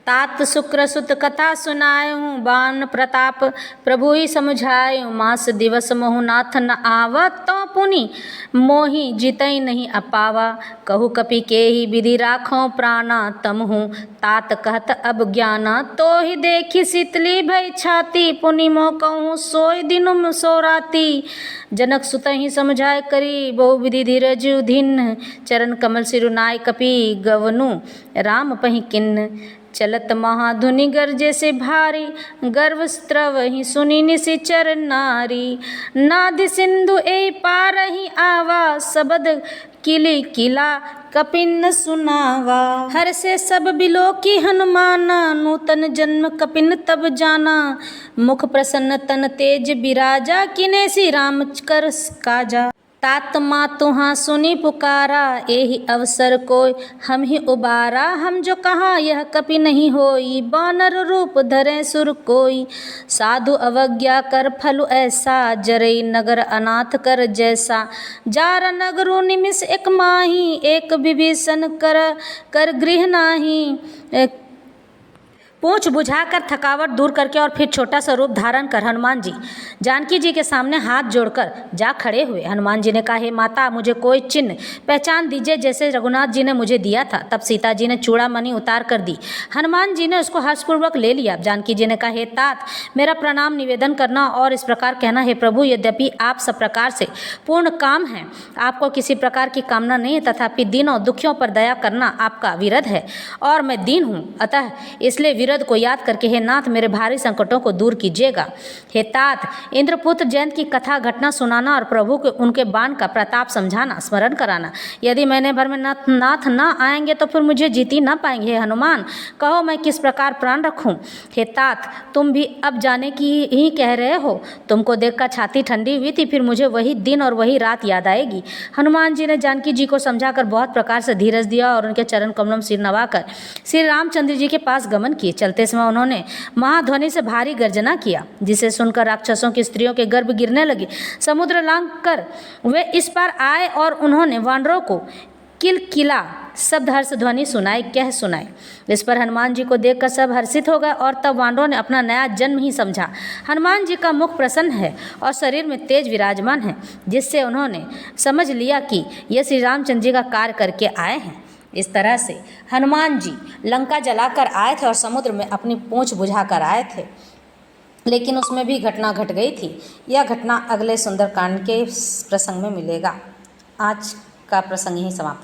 तात शुक्र सुत कथा सुनायूं, बान प्रताप प्रभु ही समझायूं। मास दिवस मोहु नाथ न आवा, तो पुनि मोहि जितई नहीं अपावा। कहु कपि के ही विधि राखों प्राणा, तमहु तात कहत अब ज्ञाना। तो ही देखी शीतली भई छाती, पुनि मोह कहूँ सोई दिनुम सो राती। जनक सुत ही समझाए करी, बहु विधि धीरज धिन। चरण कमल सिरुनाय कपि गवनु, राम पहि किन्न। चलत महाधुनि गरजे से भारी, गर्व स्त्रव ही सुनी निशिचर नारी। नाद सिंधु ए पार ही आवा, सबद किली किला कपिन सुनावा। हर से सब बिलो की हनुमाना, नूतन जन्म कपिन तब जाना। मुख प्रसन्न तन तेज बिराजा, किने सी राम कर काजा। तात मातुहा सुनी पुकारा, एहि अवसर कोय हम ही उबारा। हम जो कहा यह कपि नहीं होई, बानर रूप धरे सुर कोई। साधु अवज्ञा कर फलु ऐसा, जरई नगर अनाथ कर जैसा। जार नगरु निमिष एक माही, एक विभीषण कर गृह नाही। पूंछ बुझाकर थकावट दूर करके और फिर छोटा सा रूप धारण कर हनुमान जी जानकी जी के सामने हाथ जोड़कर जा खड़े हुए। हनुमान जी ने कहा, हे माता, मुझे कोई चिन्ह पहचान दीजिए जैसे रघुनाथ जी ने मुझे दिया था। तब सीता जी ने चूड़ामणि उतार कर दी। हनुमान जी ने उसको हर्षपूर्वक ले लिया। जानकी जी ने कहा, हे तात, मेरा प्रणाम निवेदन करना और इस प्रकार कहना, हे प्रभु, यद्यपि आप सब प्रकार से पूर्ण काम हैं, आपको किसी प्रकार की कामना नहीं है, तथापि दीनों दुखियों पर दया करना आपका विरध है और मैं दीन हूँ। अतः इसलिए विरध को याद करके हे नाथ, मेरे भारी संकटों को दूर कीजिएगा। हे तात, इंद्रपुत्र जयंत की कथा घटना सुनाना और प्रभु के उनके बाण का प्रताप समझाना, स्मरण कराना। यदि महीने भर में नाथ न आएंगे तो फिर मुझे जीत ही न पाएंगे। हे हनुमान, कहो मैं किस प्रकार प्राण रखूं। हे तात, तुम भी अब जाने की ही कह रहे हो। तुमको देखकर छाती ठंडी हुई थी, फिर मुझे वही दिन और वही रात याद आएगी। हनुमान जी ने जानकी जी को समझाकर बहुत प्रकार से धीरज दिया और उनके चरण कमलों में सिर नवाकर श्री रामचंद्र जी के पास गमन किए। चलते समय उन्होंने महाध्वनि से भारी गर्जना किया, जिसे सुनकर राक्षसों की स्त्रियों के गर्भ गिरने लगे। समुद्र लांघ कर वे इस पार आए और उन्होंने वानरों को किलकिला शब्द हर्ष ध्वनि सुनाए। इस पर हनुमान जी को देखकर सब हर्षित हो गए और तब वानरों ने अपना नया जन्म ही समझा। हनुमान जी का मुख प्रसन्न है और शरीर में तेज विराजमान है, जिससे उन्होंने समझ लिया कि ये श्री रामचंद्र जी का कार्य करके आए हैं। इस तरह से हनुमान जी लंका जलाकर आए थे और समुद्र में अपनी पूंछ बुझाकर आए थे, लेकिन उसमें भी घटना घट गई थी। यह घटना अगले सुंदरकांड के प्रसंग में मिलेगा। आज का प्रसंग यहीं समाप्त।